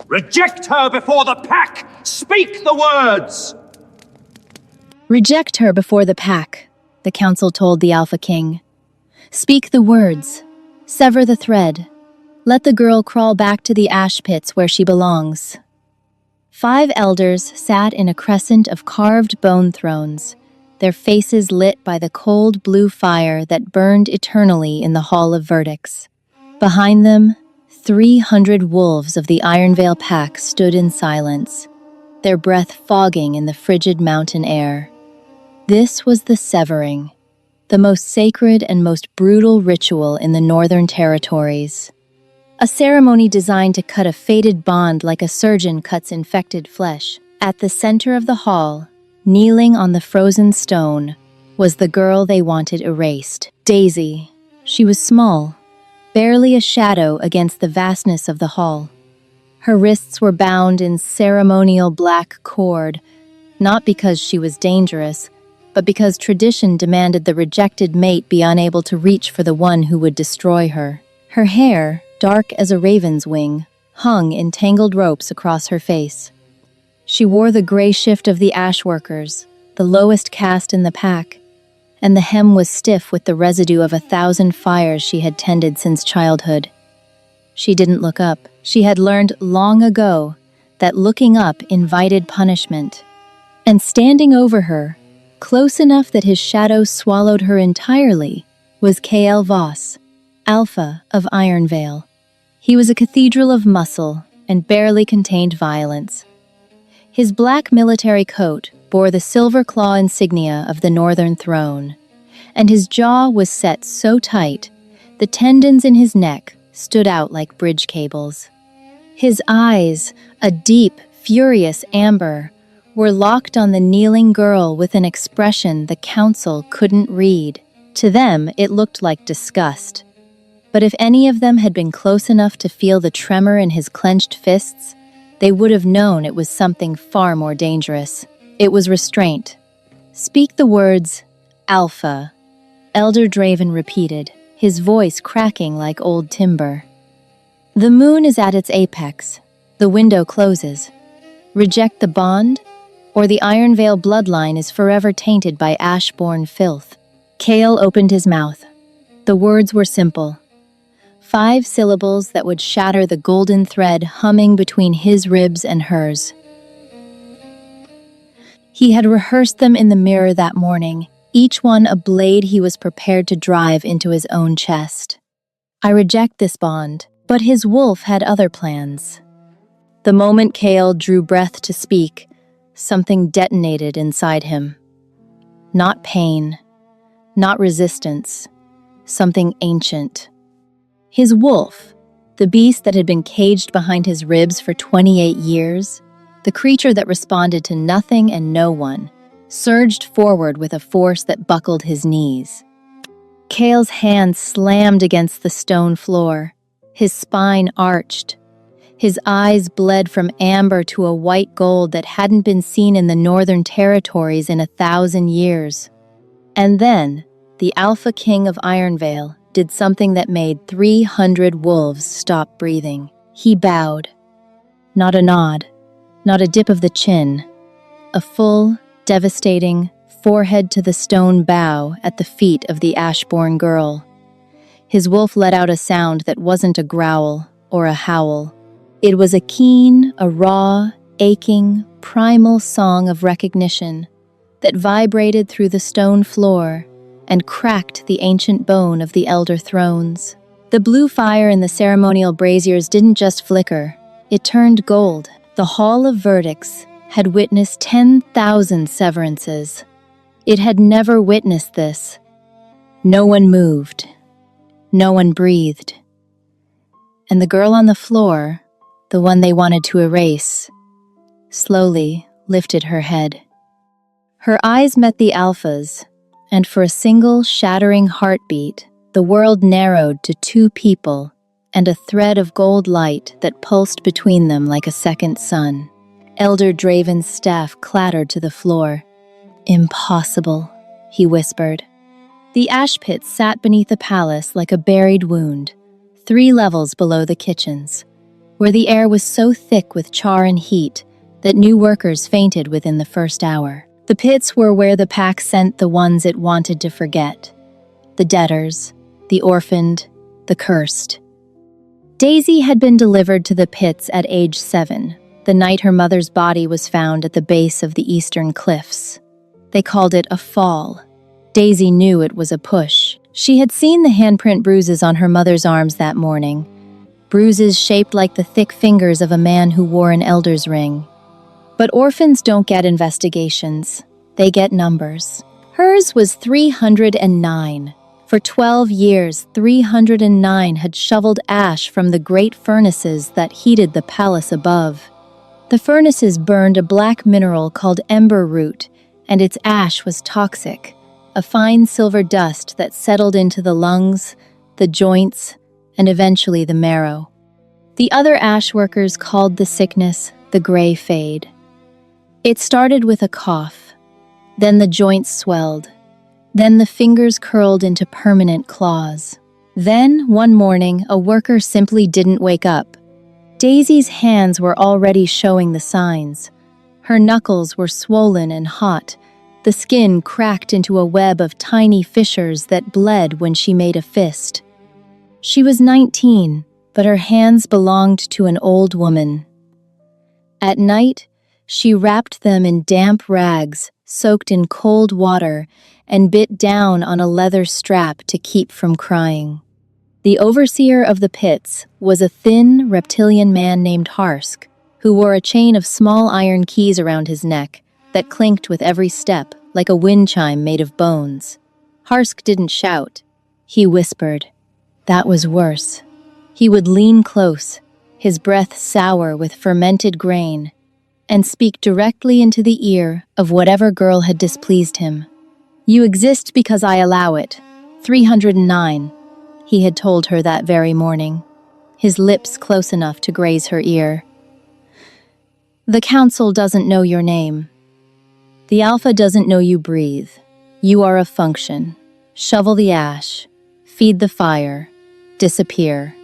Reject her before the pack! Speak the words! Reject her before the pack, the council told the Alpha King. Speak the words. Sever the thread. Let the girl crawl back to the ash pits where she belongs. 5 elders sat in a crescent of carved bone thrones, their faces lit by the cold blue fire that burned eternally in the Hall of Verdicts. Behind them, 300 wolves of the Ironvale pack stood in silence, their breath fogging in the frigid mountain air. This was the severing, the most sacred and most brutal ritual in the Northern Territories. A ceremony designed to cut a fated bond like a surgeon cuts infected flesh. At the center of the hall, kneeling on the frozen stone, was the girl they wanted erased. Daisy. She was small, barely a shadow against the vastness of the hall. Her wrists were bound in ceremonial black cord, not because she was dangerous, but because tradition demanded the rejected mate be unable to reach for the one who would destroy her. Her hair, dark as a raven's wing, hung in tangled ropes across her face. She wore the gray shift of the ash workers, the lowest caste in the pack, and the hem was stiff with the residue of 1,000 fires she had tended since childhood. She didn't look up. She had learned long ago that looking up invited punishment. And standing over her, close enough that his shadow swallowed her entirely, was Kael Voss, Alpha of Ironvale. He was a cathedral of muscle and barely contained violence. His black military coat bore the silver claw insignia of the Northern Throne, and his jaw was set so tight, the tendons in his neck stood out like bridge cables. His eyes, a deep, furious amber, were locked on the kneeling girl with an expression the council couldn't read. To them, it looked like disgust. But if any of them had been close enough to feel the tremor in his clenched fists, they would have known it was something far more dangerous. It was restraint. Speak the words, Alpha, Elder Draven repeated, his voice cracking like old timber. The moon is at its apex. The window closes. Reject the bond, or the Ironvale bloodline is forever tainted by ash-born filth. Kael opened his mouth. The words were simple. 5 syllables that would shatter the golden thread humming between his ribs and hers. He had rehearsed them in the mirror that morning, each one a blade he was prepared to drive into his own chest. I reject this bond, but his wolf had other plans. The moment Kael drew breath to speak, something detonated inside him. Not pain, not resistance, something ancient. His wolf, the beast that had been caged behind his ribs for 28 years, the creature that responded to nothing and no one, surged forward with a force that buckled his knees. Kael's hand slammed against the stone floor, his spine arched. His eyes bled from amber to a white gold that hadn't been seen in the Northern Territories in 1,000 years. And then, the Alpha King of Ironvale did something that made 300 wolves stop breathing. He bowed. Not a nod, not a dip of the chin, a full, devastating, forehead to the stone bow at the feet of the Ashborn girl. His wolf let out a sound that wasn't a growl or a howl. It was a keen, a raw, aching, primal song of recognition that vibrated through the stone floor and cracked the ancient bone of the Elder Thrones. The blue fire in the ceremonial braziers didn't just flicker, it turned gold. The Hall of Verdicts had witnessed 10,000 severances. It had never witnessed this. No one moved. No one breathed. And the girl on the floor, the one they wanted to erase, slowly lifted her head. Her eyes met the Alpha's, and for a single shattering heartbeat, the world narrowed to 2 people and a thread of gold light that pulsed between them like a second sun. Elder Draven's staff clattered to the floor. Impossible, he whispered. The ash pit sat beneath the palace like a buried wound, 3 levels below the kitchens. where the air was so thick with char and heat that new workers fainted within the first hour. The pits were where the pack sent the ones it wanted to forget: the debtors, the orphaned, the cursed. Daisy had been delivered to the pits at age 7, the night her mother's body was found at the base of the eastern cliffs. They called it a fall. Daisy knew it was a push. She had seen the handprint bruises on her mother's arms that morning, bruises shaped like the thick fingers of a man who wore an elder's ring. But orphans don't get investigations. They get numbers. Hers was 309. For 12 years, 309 had shoveled ash from the great furnaces that heated the palace above. The furnaces burned a black mineral called ember root, and its ash was toxic, a fine silver dust that settled into the lungs, the joints, and eventually the marrow. The other ash workers called the sickness the gray fade. It started with a cough. Then the joints swelled. Then the fingers curled into permanent claws. Then, one morning, a worker simply didn't wake up. Daisy's hands were already showing the signs. Her knuckles were swollen and hot, the skin cracked into a web of tiny fissures that bled when she made a fist. She was 19, but her hands belonged to an old woman. At night, she wrapped them in damp rags, soaked in cold water, and bit down on a leather strap to keep from crying. The overseer of the pits was a thin, reptilian man named Harsk, who wore a chain of small iron keys around his neck that clinked with every step like a wind chime made of bones. Harsk didn't shout. He whispered. That was worse. He would lean close, his breath sour with fermented grain, and speak directly into the ear of whatever girl had displeased him. You exist because I allow it. 309, he had told her that very morning, his lips close enough to graze her ear. The council doesn't know your name. The alpha doesn't know you breathe. You are a function. Shovel the ash, feed the fire, disappear.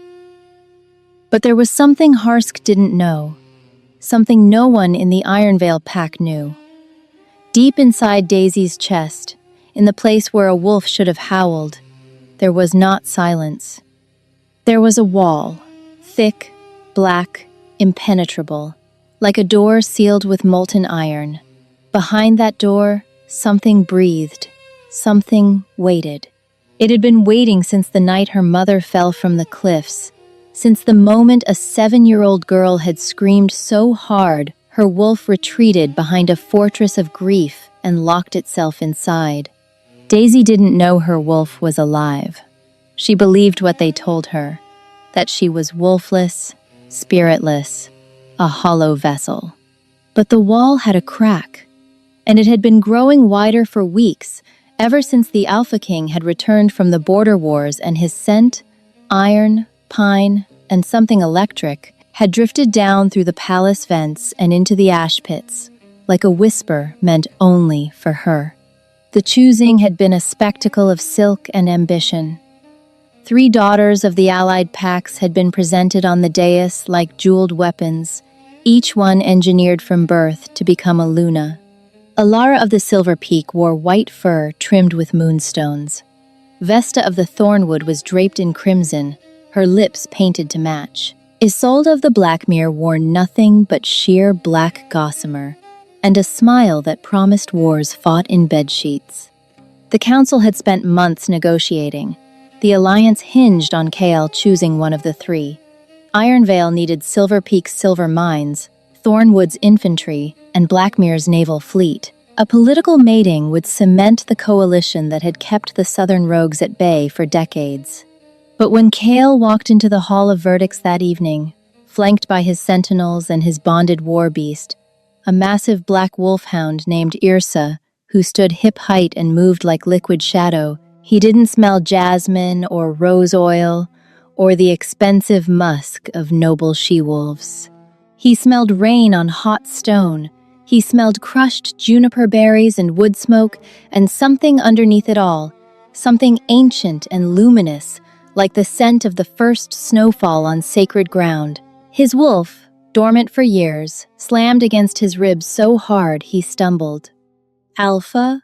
But there was something Harsk didn't know, something no one in the Ironvale pack knew. Deep inside Daisy's chest, in the place where a wolf should have howled, there was not silence. There was a wall, thick, black, impenetrable, like a door sealed with molten iron. Behind that door, something breathed, something waited. It had been waiting since the night her mother fell from the cliffs, since the moment a 7-year-old girl had screamed so hard her wolf retreated behind a fortress of grief and locked itself inside. Daisy didn't know her wolf was alive. She believed what they told her, that she was wolfless, spiritless, a hollow vessel. But the wall had a crack, and it had been growing wider for weeks, ever since the Alpha King had returned from the border wars and his scent, iron, pine, and something electric, had drifted down through the palace vents and into the ash pits, like a whisper meant only for her. The choosing had been a spectacle of silk and ambition. 3 daughters of the allied packs had been presented on the dais like jeweled weapons, each one engineered from birth to become a Luna. Alara of the Silver Peak wore white fur trimmed with moonstones. Vesta of the Thornwood was draped in crimson, her lips painted to match. Isolde of the Blackmere wore nothing but sheer black gossamer, and a smile that promised wars fought in bedsheets. The council had spent months negotiating. The alliance hinged on Kael choosing one of the 3. Ironvale needed Silver Peak's silver mines, Thornwood's infantry, and Blackmere's naval fleet. A political mating would cement the coalition that had kept the southern rogues at bay for decades. But when Kael walked into the Hall of Verdicts that evening, flanked by his sentinels and his bonded war beast, a massive black wolfhound named Irsa, who stood hip-height and moved like liquid shadow, he didn't smell jasmine or rose oil or the expensive musk of noble she-wolves. He smelled rain on hot stone. He smelled crushed juniper berries and wood smoke, and something underneath it all, something ancient and luminous, like the scent of the first snowfall on sacred ground. His wolf, dormant for years, slammed against his ribs so hard he stumbled. "Alpha?"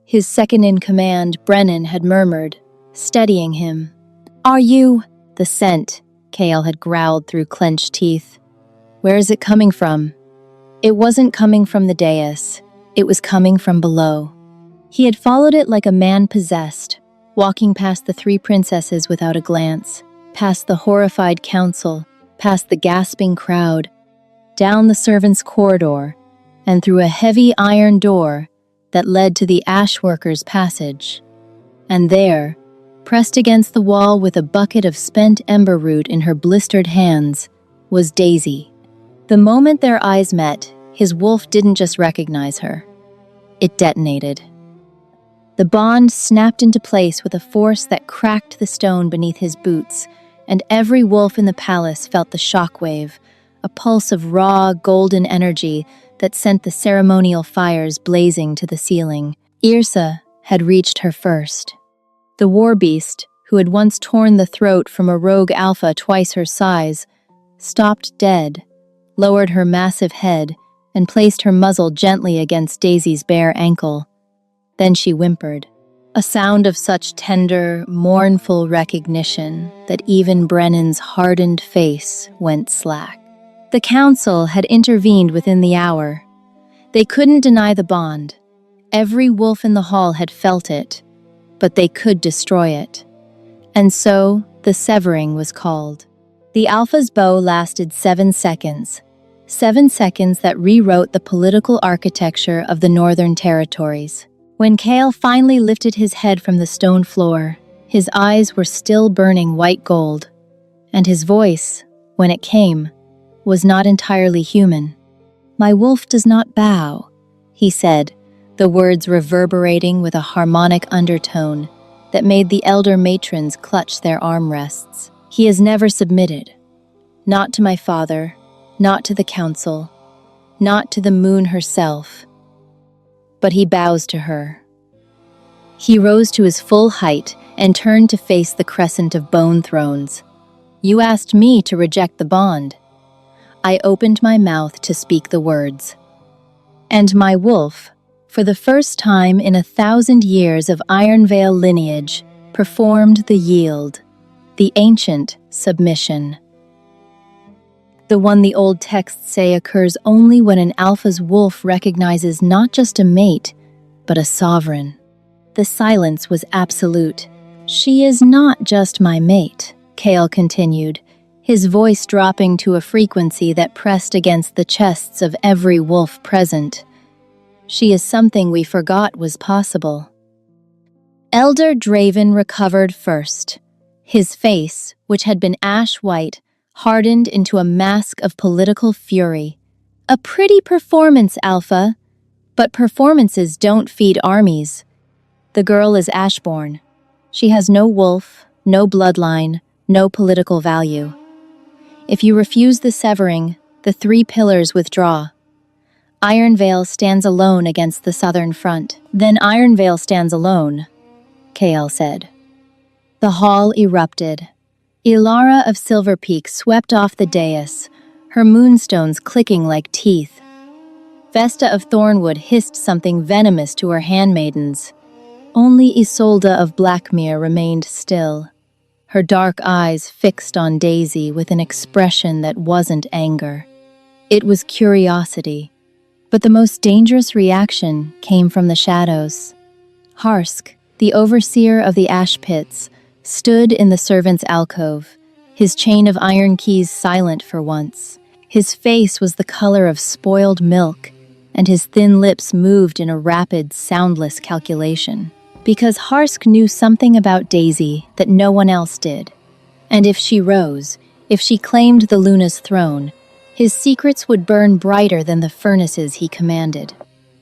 His second-in-command, Brennan, had murmured, steadying him. "Are you—" The scent, Kale had growled through clenched teeth. "Where is it coming from?" It wasn't coming from the dais. It was coming from below. He had followed it like a man possessed, walking past the three princesses without a glance, past the horrified council, past the gasping crowd, down the servants' corridor, and through a heavy iron door that led to the ash workers' passage. And there, pressed against the wall with a bucket of spent ember root in her blistered hands, was Daisy. The moment their eyes met, his wolf didn't just recognize her. It detonated. The bond snapped into place with a force that cracked the stone beneath his boots, and every wolf in the palace felt the shockwave, a pulse of raw, golden energy that sent the ceremonial fires blazing to the ceiling. Yrsa had reached her first. The war beast, who had once torn the throat from a rogue alpha twice her size, stopped dead, lowered her massive head, and placed her muzzle gently against Daisy's bare ankle. Then she whimpered, a sound of such tender, mournful recognition that even Brennan's hardened face went slack. The council had intervened within the hour. They couldn't deny the bond. Every wolf in the hall had felt it, but they could destroy it. And so, the severing was called. The Alpha's bow lasted 7 seconds. 7 seconds that rewrote the political architecture of the Northern Territories. When Kale finally lifted his head from the stone floor, his eyes were still burning white gold, and his voice, when it came, was not entirely human. "My wolf does not bow," he said, the words reverberating with a harmonic undertone that made the elder matrons clutch their armrests. "He has never submitted. Not to my father, not to the council, not to the moon herself. But he bows to her." He rose to his full height and turned to face the crescent of bone thrones. "You asked me to reject the bond. I opened my mouth to speak the words. And my wolf, for the first time in 1,000 years of Ironvale lineage, performed the yield, the ancient submission. The one the old texts say occurs only when an alpha's wolf recognizes not just a mate, but a sovereign. The silence was absolute. "She is not just my mate," Kale continued, his voice dropping to a frequency that pressed against the chests of every wolf present. "She is something we forgot was possible." Elder Draven recovered first. His face, which had been ash-white, hardened into a mask of political fury. "A pretty performance, Alpha. But performances don't feed armies. The girl is Ashborn. She has no wolf, no bloodline, no political value. If you refuse the severing, the 3 pillars withdraw. Ironvale stands alone against the southern front." "Then Ironvale stands alone," Kale said. The hall erupted. Ilara of Silver Peak swept off the dais, her moonstones clicking like teeth. Vesta of Thornwood hissed something venomous to her handmaidens. Only Isolde of Blackmere remained still, her dark eyes fixed on Daisy with an expression that wasn't anger. It was curiosity. But the most dangerous reaction came from the shadows. Harsk, the overseer of the ash pits, stood in the servants' alcove, his chain of iron keys silent for once. His face was the color of spoiled milk, and his thin lips moved in a rapid, soundless calculation. Because Harsk knew something about Daisy that no one else did. And if she rose, if she claimed the Luna's throne, his secrets would burn brighter than the furnaces he commanded.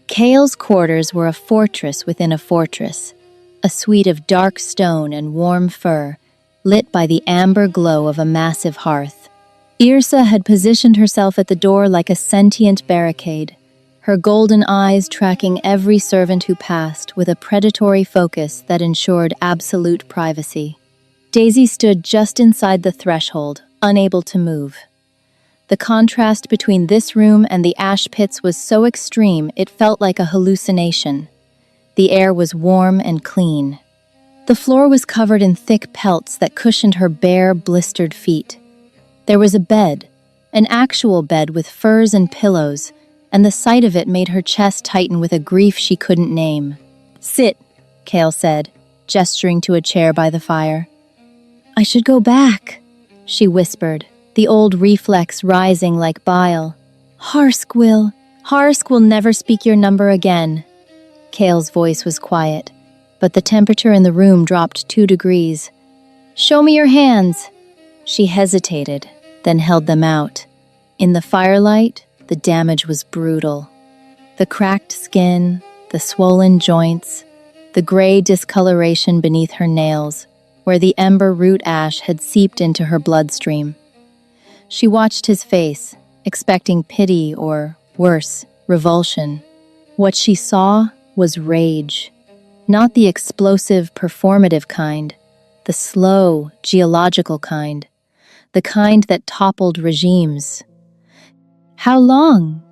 Kale's quarters were a fortress within a fortress, a suite of dark stone and warm fur, lit by the amber glow of a massive hearth. Yrsa had positioned herself at the door like a sentient barricade, her golden eyes tracking every servant who passed with a predatory focus that ensured absolute privacy. Daisy stood just inside the threshold, unable to move. The contrast between this room and the ash pits was so extreme it felt like a hallucination. The air was warm and clean. The floor was covered in thick pelts that cushioned her bare, blistered feet. There was a bed, an actual bed with furs and pillows, and the sight of it made her chest tighten with a grief she couldn't name. "Sit," Kale said, gesturing to a chair by the fire. "I should go back," she whispered, the old reflex rising like bile. Harsk will never speak your number again." Kale's voice was quiet, but the temperature in the room dropped 2 degrees. "Show me your hands." She hesitated, then held them out. In the firelight, the damage was brutal. The cracked skin, the swollen joints, the gray discoloration beneath her nails, where the ember root ash had seeped into her bloodstream. She watched his face, expecting pity or, worse, revulsion. What she saw was rage. Not the explosive, performative kind, the slow, geological kind, the kind that toppled regimes. "How long?"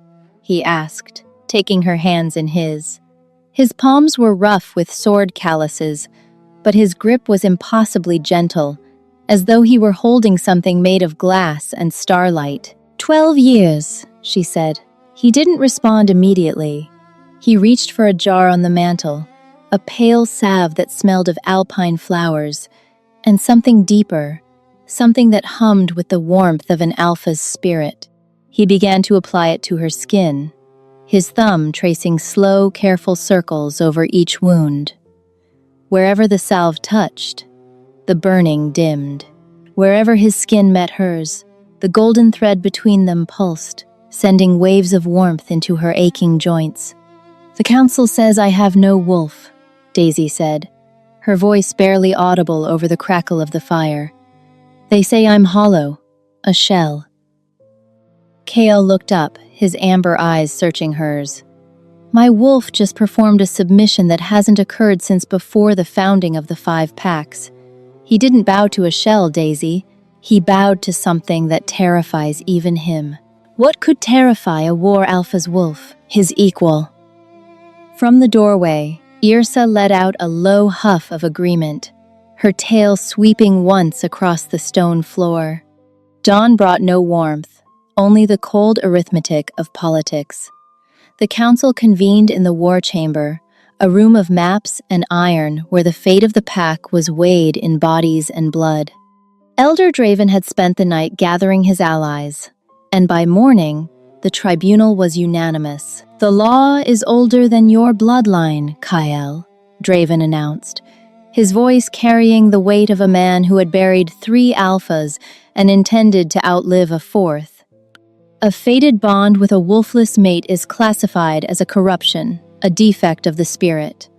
he asked, taking her hands in his. His palms were rough with sword calluses, but his grip was impossibly gentle, as though he were holding something made of glass and starlight. 12 years, she said. He didn't respond immediately. He reached for a jar on the mantel, a pale salve that smelled of alpine flowers, and something deeper, something that hummed with the warmth of an alpha's spirit. He began to apply it to her skin, his thumb tracing slow, careful circles over each wound. Wherever the salve touched, the burning dimmed. Wherever his skin met hers, the golden thread between them pulsed, sending waves of warmth into her aching joints. "The council says I have no wolf," Daisy said, her voice barely audible over the crackle of the fire. "They say I'm hollow, a shell." Kale looked up, his amber eyes searching hers. "My wolf just performed a submission that hasn't occurred since before the founding of the 5 packs. He didn't bow to a shell, Daisy. He bowed to something that terrifies even him. What could terrify a War Alpha's wolf? His equal." From the doorway, Yrsa let out a low huff of agreement, her tail sweeping once across the stone floor. Dawn brought no warmth, only the cold arithmetic of politics. The council convened in the war chamber, a room of maps and iron where the fate of the pack was weighed in bodies and blood. Elder Draven had spent the night gathering his allies, and by morning, the tribunal was unanimous. "The law is older than your bloodline, Kyle," Draven announced, his voice carrying the weight of a man who had buried 3 alphas and intended to outlive a 4th. A fated bond with a wolfless mate is classified as a corruption, a defect of the spirit.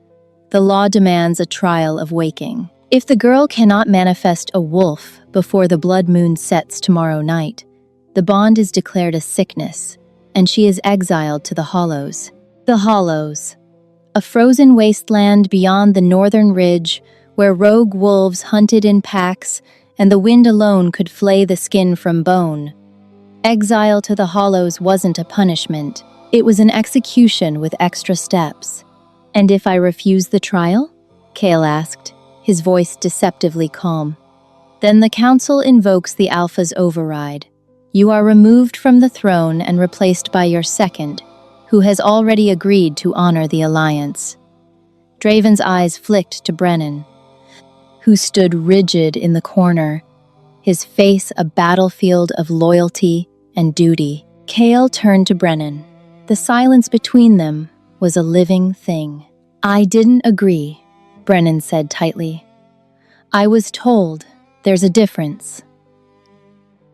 The law demands a trial of waking. If the girl cannot manifest a wolf before the blood moon sets tomorrow night, the bond is declared a sickness, and she is exiled to the Hollows. The Hollows, a frozen wasteland beyond the northern ridge where rogue wolves hunted in packs and the wind alone could flay the skin from bone. Exile to the Hollows wasn't a punishment. It was an execution with extra steps. "And if I refuse the trial?" Kale asked, his voice deceptively calm. "Then the council invokes the Alpha's override. You are removed from the throne and replaced by your second, who has already agreed to honor the alliance." Draven's eyes flicked to Brennan, who stood rigid in the corner, his face a battlefield of loyalty and duty. Kale turned to Brennan. The silence between them was a living thing. "I didn't agree," Brennan said tightly. "I was told there's a difference."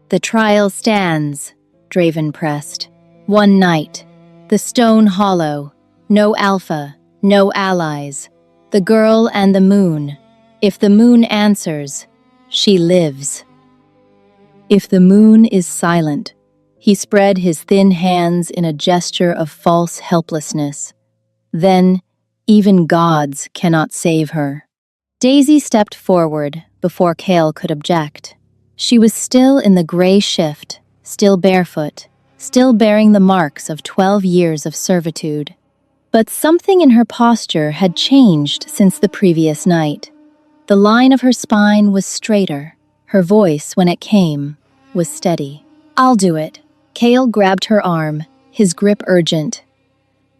"The trial stands," Draven pressed. "One night, the Stone Hollow, no Alpha, no allies, the girl and the moon. If the moon answers, she lives." If the moon is silent, he spread his thin hands in a gesture of false helplessness. Then, even gods cannot save her. Daisy stepped forward before Kale could object. She was still in the gray shift, still barefoot, still bearing the marks of 12 years of servitude. But something in her posture had changed since the previous night. The line of her spine was straighter. Her voice, when it came, was steady. "I'll do it." Cale grabbed her arm, his grip urgent.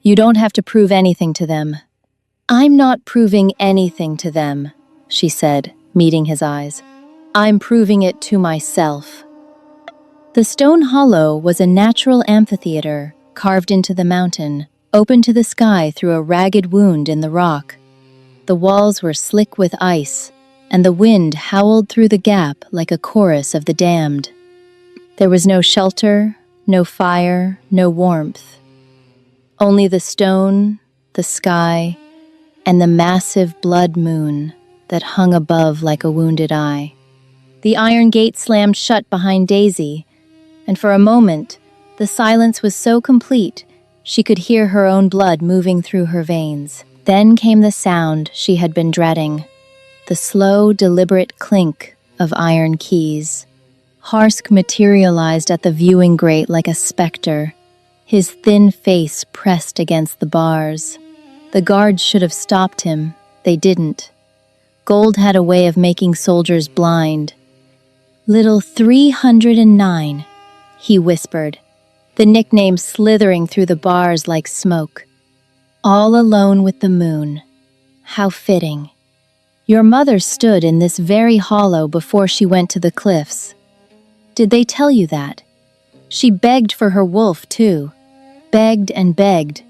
"You don't have to prove anything to them." "I'm not proving anything to them," she said, meeting his eyes. "I'm proving it to myself." The stone hollow was a natural amphitheater carved into the mountain, open to the sky through a ragged wound in the rock. The walls were slick with ice, and the wind howled through the gap like a chorus of the damned. There was no shelter, no fire, no warmth. Only the stone, the sky, and the massive blood moon that hung above like a wounded eye. The iron gate slammed shut behind Daisy, and for a moment, the silence was so complete she could hear her own blood moving through her veins. Then came the sound she had been dreading, the slow, deliberate clink of iron keys. Harsk materialized at the viewing grate like a specter, his thin face pressed against the bars. The guards should have stopped him. They didn't. Gold had a way of making soldiers blind. "Little 309, he whispered, the nickname slithering through the bars like smoke. "All alone with the moon. How fitting. Your mother stood in this very hollow before she went to the cliffs. Did they tell you that? She begged for her wolf, too. Begged and begged.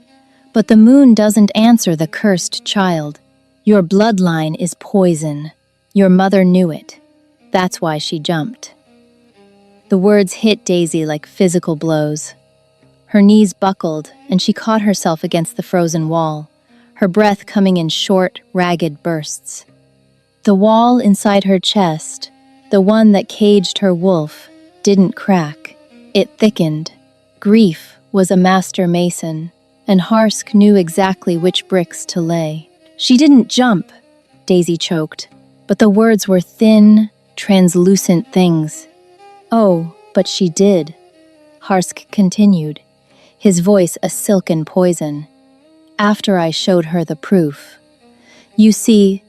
But the moon doesn't answer the cursed child. Your bloodline is poison. Your mother knew it. That's why she jumped." The words hit Daisy like physical blows. Her knees buckled, and she caught herself against the frozen wall, her breath coming in short, ragged bursts. The wall inside her chest, the one that caged her wolf, didn't crack. It thickened. Grief was a master mason, and Harsk knew exactly which bricks to lay. "She didn't jump," Daisy choked, but the words were thin, translucent things. "Oh, but she did," Harsk continued, his voice a silken poison. "After I showed her the proof. You see,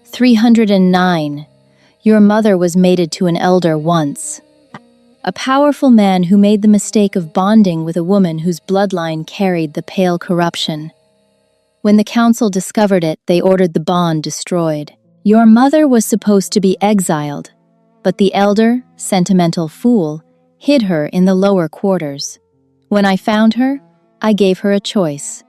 309, your mother was mated to an elder once. A powerful man who made the mistake of bonding with a woman whose bloodline carried the pale corruption. When the council discovered it, they ordered the bond destroyed. Your mother was supposed to be exiled, but the elder, sentimental fool, hid her in the lower quarters. When I found her, I gave her a choice.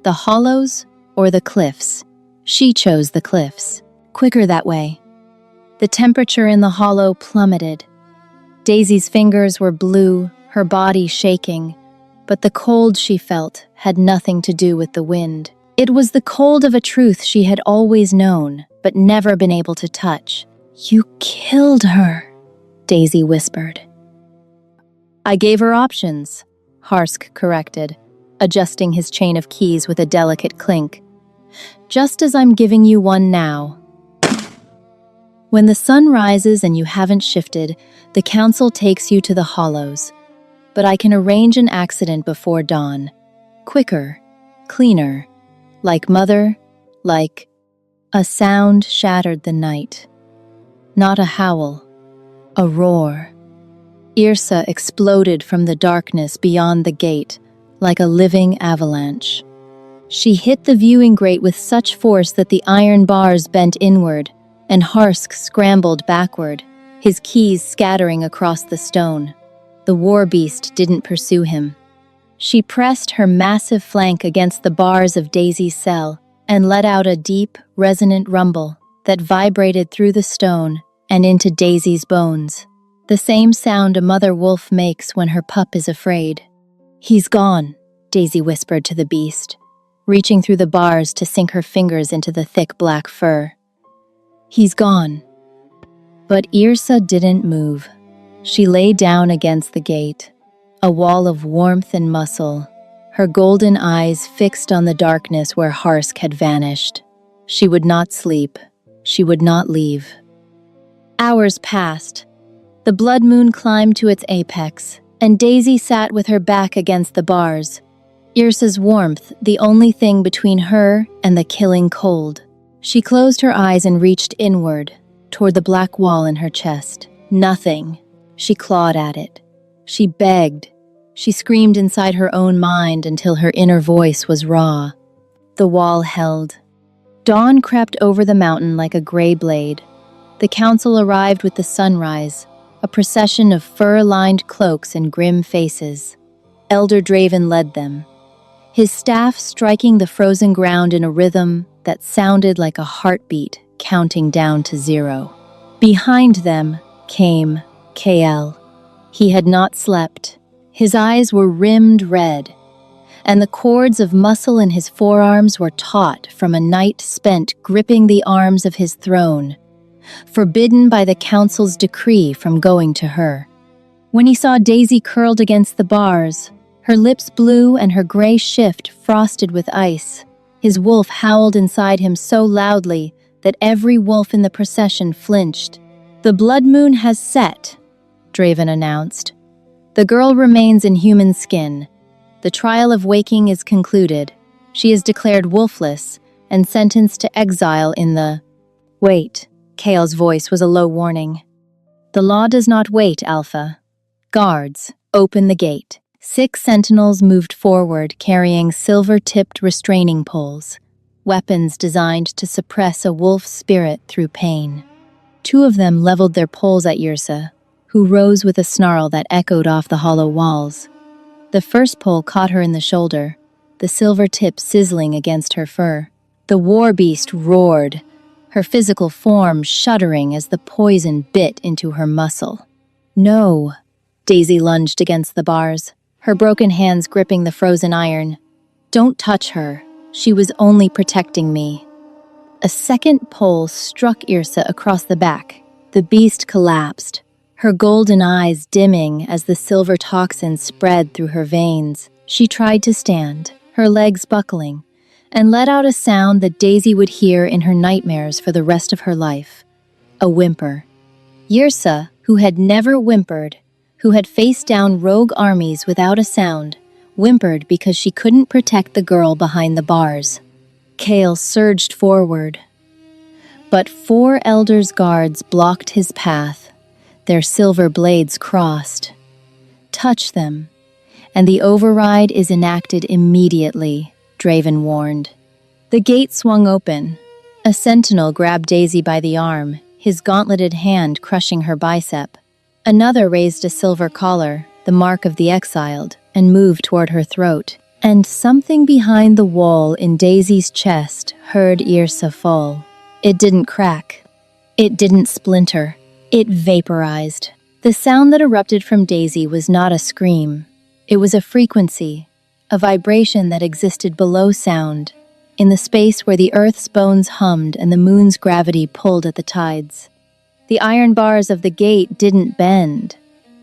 The hollows or the cliffs. She chose the cliffs. Quicker that way." The temperature in the hollow plummeted. Daisy's fingers were blue, her body shaking, but the cold she felt had nothing to do with the wind. It was the cold of a truth she had always known, but never been able to touch. "You killed her," Daisy whispered. "I gave her options," Harsk corrected, adjusting his chain of keys with a delicate clink. "Just as I'm giving you one now." When the sun rises and you haven't shifted, the council takes you to the hollows. But I can arrange an accident before dawn. Quicker, cleaner, like mother, like... A sound shattered the night. Not a howl, a roar. Yrsa exploded from the darkness beyond the gate, like a living avalanche. She hit the viewing grate with such force that the iron bars bent inward, and Harsk scrambled backward, his keys scattering across the stone. The war beast didn't pursue him. She pressed her massive flank against the bars of Daisy's cell and let out a deep, resonant rumble that vibrated through the stone and into Daisy's bones. The same sound a mother wolf makes when her pup is afraid. "He's gone," Daisy whispered to the beast, reaching through the bars to sink her fingers into the thick black fur. "He's gone." But Yrsa didn't move. She lay down against the gate, a wall of warmth and muscle, her golden eyes fixed on the darkness where Harsk had vanished. She would not sleep. She would not leave. Hours passed. The blood moon climbed to its apex, and Daisy sat with her back against the bars. Yrsa's warmth, the only thing between her and the killing cold. She closed her eyes and reached inward, toward the black wall in her chest. Nothing. She clawed at it. She begged. She screamed inside her own mind until her inner voice was raw. The wall held. Dawn crept over the mountain like a gray blade. The council arrived with the sunrise, a procession of fur-lined cloaks and grim faces. Elder Draven led them, his staff striking the frozen ground in a rhythm that sounded like a heartbeat counting down to 0. Behind them came Kael. He had not slept. His eyes were rimmed red, and the cords of muscle in his forearms were taut from a night spent gripping the arms of his throne, forbidden by the council's decree from going to her. When he saw Daisy curled against the bars, her lips blue and her gray shift frosted with ice, his wolf howled inside him so loudly that every wolf in the procession flinched. "The blood moon has set," Draven announced. "The girl remains in human skin. The trial of waking is concluded. She is declared wolfless and sentenced to exile in the—" "Wait," Kael's voice was a low warning. "The law does not wait, Alpha. Guards, open the gate." 6 sentinels moved forward carrying silver-tipped restraining poles, weapons designed to suppress a wolf's spirit through pain. 2 of them leveled their poles at Yrsa, who rose with a snarl that echoed off the hollow walls. The first pole caught her in the shoulder, the silver tip sizzling against her fur. The war beast roared, her physical form shuddering as the poison bit into her muscle. "No!" Daisy lunged against the bars, her broken hands gripping the frozen iron. "Don't touch her. She was only protecting me." A second pole struck Yrsa across the back. The beast collapsed, her golden eyes dimming as the silver toxin spread through her veins. She tried to stand, her legs buckling, and let out a sound that Daisy would hear in her nightmares for the rest of her life. A whimper. Yrsa, who had never whimpered, who had faced down rogue armies without a sound, whimpered because she couldn't protect the girl behind the bars. Kael surged forward. But 4 elders' guards blocked his path, their silver blades crossed. "Touch them, and the override is enacted immediately," Draven warned. The gate swung open. A sentinel grabbed Daisy by the arm, his gauntleted hand crushing her bicep. Another raised a silver collar, the mark of the exiled, and moved toward her throat. And something behind the wall in Daisy's chest heard Yrsa fall. It didn't crack. It didn't splinter. It vaporized. The sound that erupted from Daisy was not a scream. It was a frequency, a vibration that existed below sound, in the space where the earth's bones hummed and the moon's gravity pulled at the tides. The iron bars of the gate didn't bend.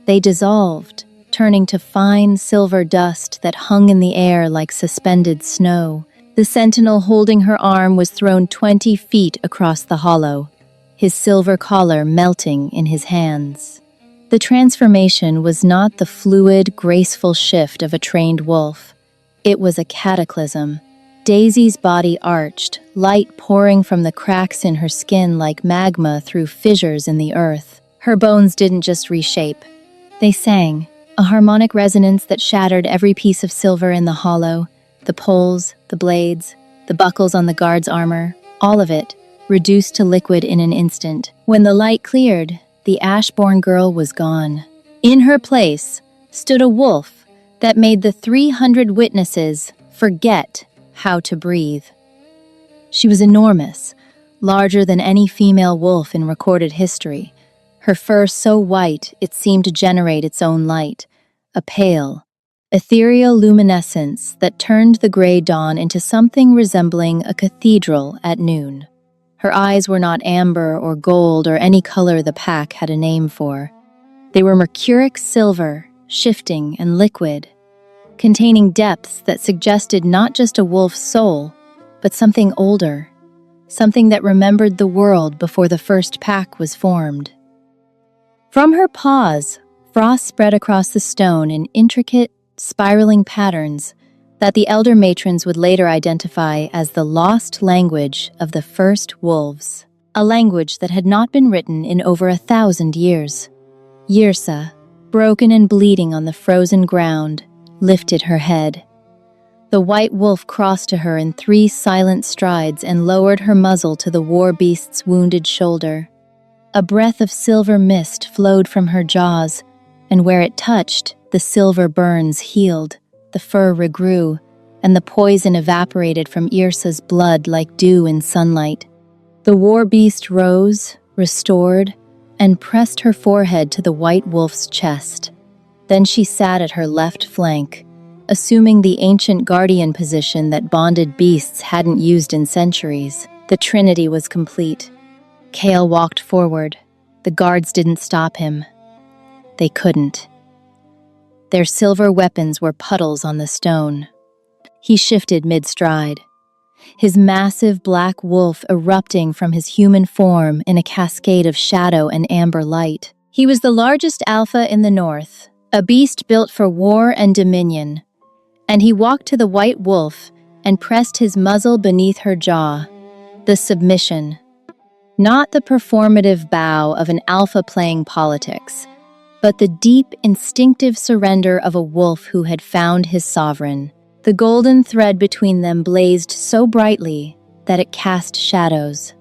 They dissolved, turning to fine silver dust that hung in the air like suspended snow. The sentinel holding her arm was thrown 20 feet across the hollow, his silver collar melting in his hands. The transformation was not the fluid, graceful shift of a trained wolf. It was a cataclysm. Daisy's body arched, light pouring from the cracks in her skin like magma through fissures in the earth. Her bones didn't just reshape. They sang, a harmonic resonance that shattered every piece of silver in the hollow, the poles, the blades, the buckles on the guard's armor, all of it, reduced to liquid in an instant. When the light cleared, the Ashborn girl was gone. In her place stood a wolf that made the 300 witnesses forget how to breathe. She was enormous, larger than any female wolf in recorded history, her fur so white it seemed to generate its own light, a pale, ethereal luminescence that turned the gray dawn into something resembling a cathedral at noon. Her eyes were not amber or gold or any color the pack had a name for. They were mercuric silver, shifting and liquid, containing depths that suggested not just a wolf's soul, but something older, something that remembered the world before the first pack was formed. From her paws, Frost spread across the stone in intricate, spiraling patterns that the elder matrons would later identify as the lost language of the first wolves, a language that had not been written in over 1,000 years. Yrsa, broken and bleeding on the frozen ground, lifted her head. The white wolf crossed to her in 3 silent strides and lowered her muzzle to the war beast's wounded shoulder. A breath of silver mist flowed from her jaws, and where it touched, the silver burns healed, the fur regrew, and the poison evaporated from Yrsa's blood like dew in sunlight. The war beast rose, restored, and pressed her forehead to the white wolf's chest. Then she sat at her left flank, assuming the ancient guardian position that bonded beasts hadn't used in centuries. The trinity was complete. Chaol walked forward. The guards didn't stop him. They couldn't. Their silver weapons were puddles on the stone. He shifted mid-stride, his massive black wolf erupting from his human form in a cascade of shadow and amber light. He was the largest alpha in the north, a beast built for war and dominion, and he walked to the white wolf and pressed his muzzle beneath her jaw. The submission. Not the performative bow of an alpha playing politics, but the deep, instinctive surrender of a wolf who had found his sovereign. The golden thread between them blazed so brightly that it cast shadows.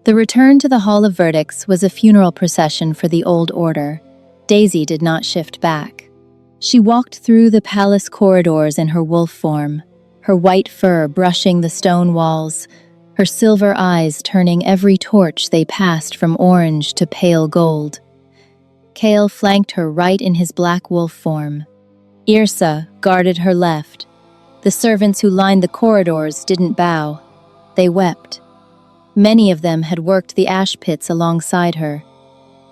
The return to the Hall of Verdicts was a funeral procession for the old order. Daisy did not shift back. She walked through the palace corridors in her wolf form, her white fur brushing the stone walls, her silver eyes turning every torch they passed from orange to pale gold. Chaol flanked her right in his black wolf form. Yrsa guarded her left. The servants who lined the corridors didn't bow. They wept. Many of them had worked the ash pits alongside her.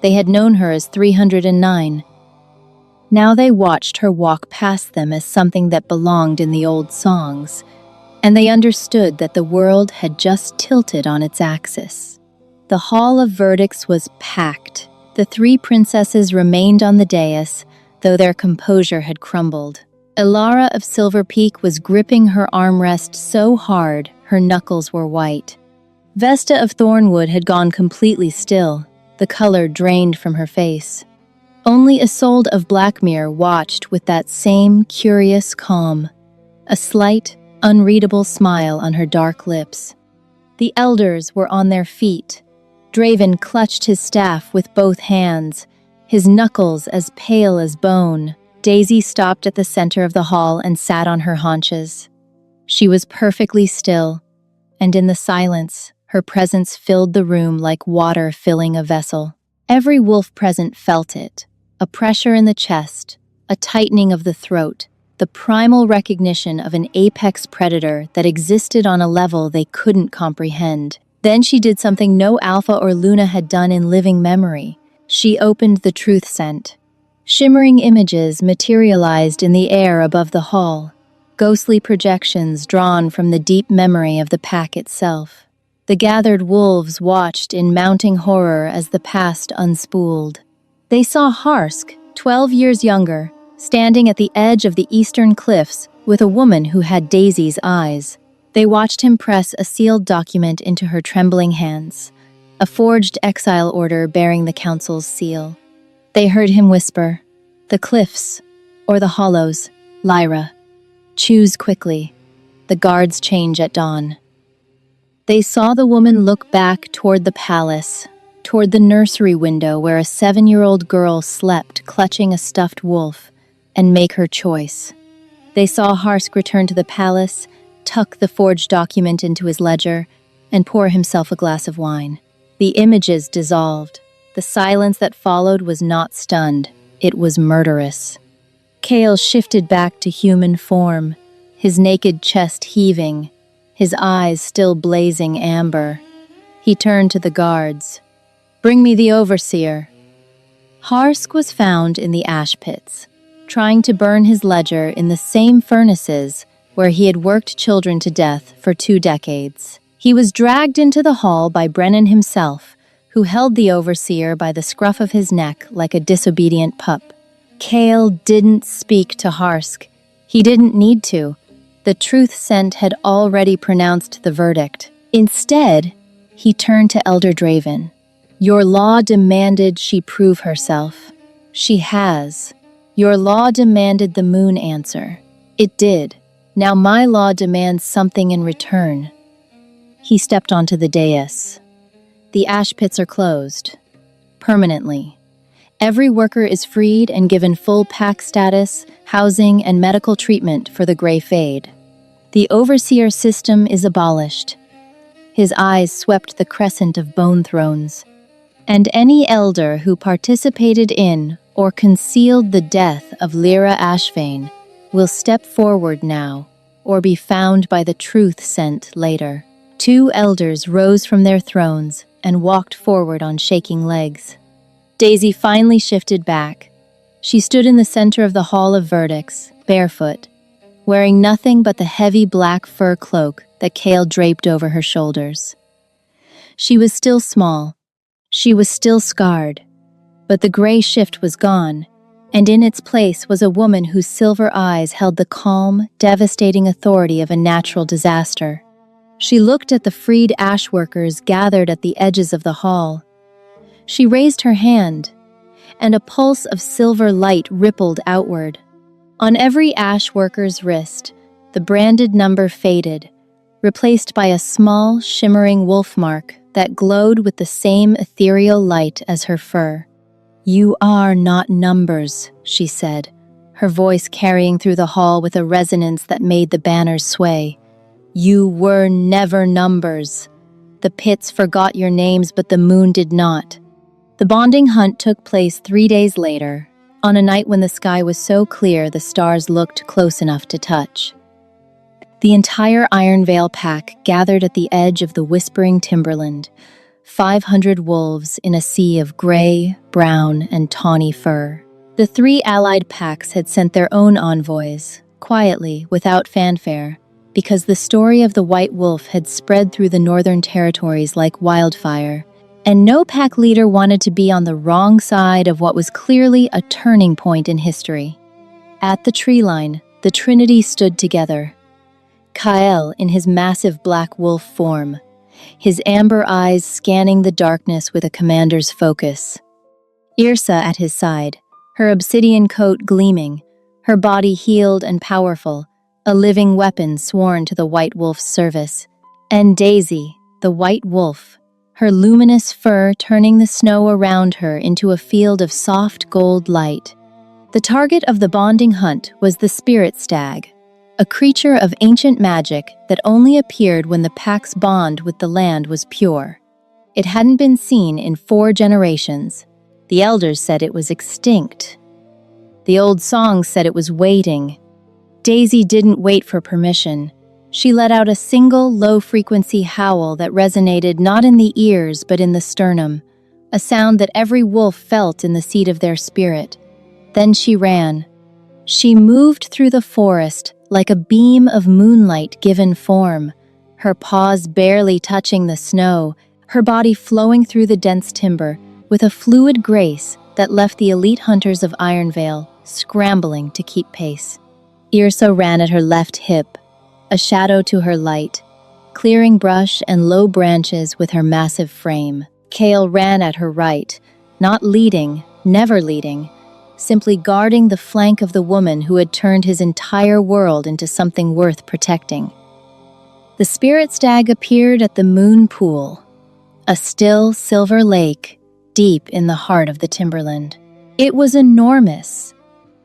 They had known her as 309. Now they watched her walk past them as something that belonged in the old songs, and they understood that the world had just tilted on its axis. The Hall of Verdicts was packed. The 3 princesses remained on the dais, though their composure had crumbled. Elara of Silver Peak was gripping her armrest so hard her knuckles were white. Vesta of Thornwood had gone completely still, the color drained from her face. Only Isolde of Blackmere watched with that same curious calm, a slight, unreadable smile on her dark lips. The elders were on their feet. Draven clutched his staff with both hands, his knuckles as pale as bone. Daisy stopped at the center of the hall and sat on her haunches. She was perfectly still, and in the silence, her presence filled the room like water filling a vessel. Every wolf present felt it, a pressure in the chest, a tightening of the throat, the primal recognition of an apex predator that existed on a level they couldn't comprehend. Then she did something no Alpha or Luna had done in living memory. She opened the truth scent. Shimmering images materialized in the air above the hall, ghostly projections drawn from the deep memory of the pack itself. The gathered wolves watched in mounting horror as the past unspooled. They saw Harsk, 12 years younger, standing at the edge of the eastern cliffs with a woman who had Daisy's eyes. They watched him press a sealed document into her trembling hands, a forged exile order bearing the council's seal. They heard him whisper, "The cliffs, or the hollows, Lyra. Choose quickly. The guards change at dawn." They saw the woman look back toward the palace, toward the nursery window where a 7-year-old girl slept clutching a stuffed wolf, and make her choice. They saw Harsk return to the palace, tuck the forged document into his ledger, and pour himself a glass of wine. The images dissolved. The silence that followed was not stunned. It was murderous. Chaol shifted back to human form, his naked chest heaving, his eyes still blazing amber. He turned to the guards. "Bring me the overseer." Harsk was found in the ash pits, trying to burn his ledger in the same furnaces where he had worked children to death for 2 decades. He was dragged into the hall by Brennan himself, who held the overseer by the scruff of his neck like a disobedient pup. Kale didn't speak to Harsk. He didn't need to. The truth scent had already pronounced the verdict. Instead, he turned to Elder Draven. Your law demanded she prove herself. She has. Your law demanded the moon answer. It did. Now my law demands something in return. He stepped onto the dais. The ash pits are closed. Permanently. Every worker is freed and given full pack status, housing, and medical treatment for the Grey Fade. The overseer system is abolished. His eyes swept the crescent of bone thrones. And any elder who participated in or concealed the death of Lyra Ashvane will step forward now or be found by the truth scent later. 2 elders rose from their thrones and walked forward on shaking legs. Daisy finally shifted back. She stood in the center of the Hall of Verdicts, barefoot, wearing nothing but the heavy black fur cloak that Kale draped over her shoulders. She was still small. She was still scarred. But the gray shift was gone, and in its place was a woman whose silver eyes held the calm, devastating authority of a natural disaster. She looked at the freed ash workers gathered at the edges of the hall. She raised her hand, and a pulse of silver light rippled outward. On every ash worker's wrist, the branded number faded, replaced by a small, shimmering wolf mark that glowed with the same ethereal light as her fur. You are not numbers, she said, her voice carrying through the hall with a resonance that made the banners sway. You were never numbers. The pits forgot your names, but the moon did not. The bonding hunt took place 3 days later, on a night when the sky was so clear the stars looked close enough to touch. The entire Ironvale pack gathered at the edge of the whispering timberland, 500 wolves in a sea of gray, brown, and tawny fur. The 3 allied packs had sent their own envoys, quietly, without fanfare, because the story of the White Wolf had spread through the northern territories like wildfire, and no pack leader wanted to be on the wrong side of what was clearly a turning point in history. At the tree line, the Trinity stood together. Kael in his massive black wolf form, his amber eyes scanning the darkness with a commander's focus. Yrsa at his side, her obsidian coat gleaming, her body healed and powerful, a living weapon sworn to the White Wolf's service. And Daisy, the White Wolf, her luminous fur turning the snow around her into a field of soft gold light. The target of the bonding hunt was the Spirit Stag, a creature of ancient magic that only appeared when the pack's bond with the land was pure. It hadn't been seen in 4 generations. The elders said it was extinct. The old songs said it was waiting. Daisy didn't wait for permission. She let out a single low-frequency howl that resonated not in the ears but in the sternum, a sound that every wolf felt in the seat of their spirit. Then she ran. She moved through the forest like a beam of moonlight given form, her paws barely touching the snow, her body flowing through the dense timber with a fluid grace that left the elite hunters of Ironvale scrambling to keep pace. Yrsa ran at her left hip, a shadow to her light, clearing brush and low branches with her massive frame. Kale ran at her right, not leading, never leading, simply guarding the flank of the woman who had turned his entire world into something worth protecting. The Spirit Stag appeared at the Moon Pool, a still silver lake deep in the heart of the timberland. It was enormous,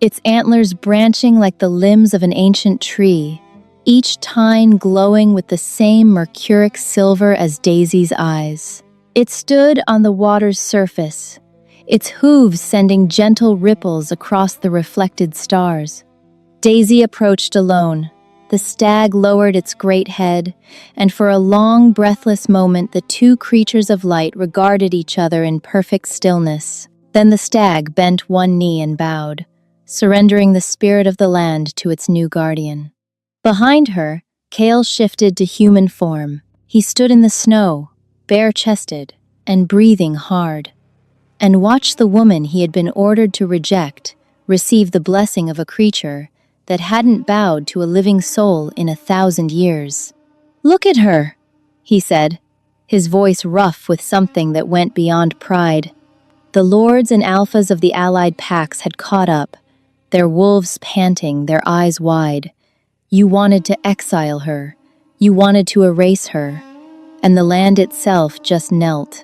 its antlers branching like the limbs of an ancient tree, each tine glowing with the same mercuric silver as Daisy's eyes. It stood on the water's surface, its hooves sending gentle ripples across the reflected stars. Daisy approached alone. The stag lowered its great head, and for a long, breathless moment the 2 creatures of light regarded each other in perfect stillness. Then the stag bent one knee and bowed, surrendering the spirit of the land to its new guardian. Behind her, Kale shifted to human form. He stood in the snow, bare-chested, and breathing hard, and watched the woman he had been ordered to reject receive the blessing of a creature that hadn't bowed to a living soul in 1,000 years. "Look at her," he said, his voice rough with something that went beyond pride. The lords and alphas of the allied packs had caught up, their wolves panting, their eyes wide. You wanted to exile her. You wanted to erase her. And the land itself just knelt.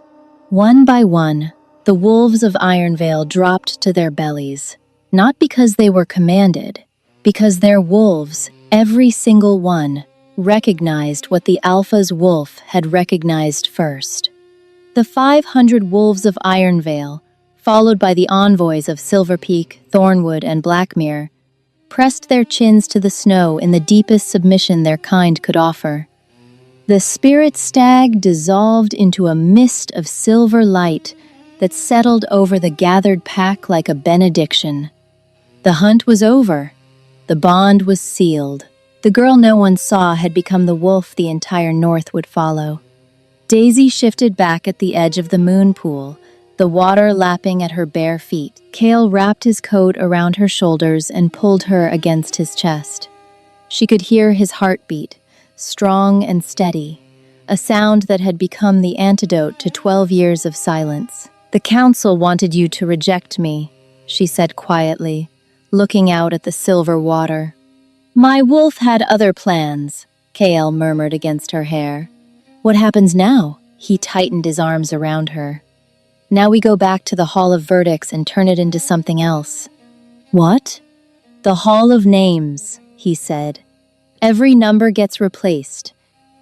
One by one, the wolves of Ironvale dropped to their bellies, not because they were commanded, because their wolves, every single one, recognized what the Alpha's wolf had recognized first. The 500 wolves of Ironvale, followed by the envoys of Silver Peak, Thornwood, and Blackmere, pressed their chins to the snow in the deepest submission their kind could offer. The spirit stag dissolved into a mist of silver light that settled over the gathered pack like a benediction. The hunt was over. The bond was sealed. The girl no one saw had become the wolf the entire North would follow. Daisy shifted back at the edge of the moon pool, the water lapping at her bare feet. Cale wrapped his coat around her shoulders and pulled her against his chest. She could hear his heartbeat, strong and steady, a sound that had become the antidote to 12 years of silence. "The council wanted you to reject me," she said quietly, looking out at the silver water. "My wolf had other plans," Cale murmured against her hair. "What happens now?" He tightened his arms around her. "Now we go back to the Hall of Verdicts and turn it into something else." "What?" "The Hall of Names," he said. "Every number gets replaced.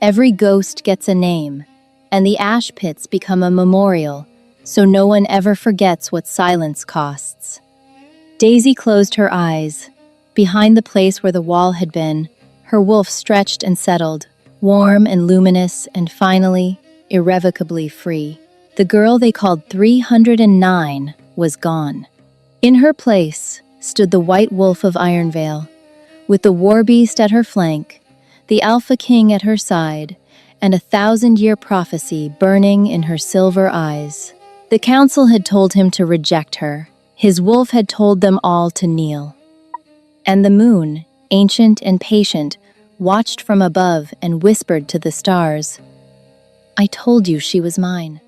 Every ghost gets a name. And the ash pits become a memorial, so no one ever forgets what silence costs." Daisy closed her eyes. Behind the place where the wall had been, her wolf stretched and settled, warm and luminous and finally, irrevocably free. The girl they called 309 was gone. In her place stood the White Wolf of Ironvale, with the war beast at her flank, the Alpha King at her side, and 1,000-year prophecy burning in her silver eyes. The council had told him to reject her. His wolf had told them all to kneel. And the moon, ancient and patient, watched from above and whispered to the stars, "I told you she was mine."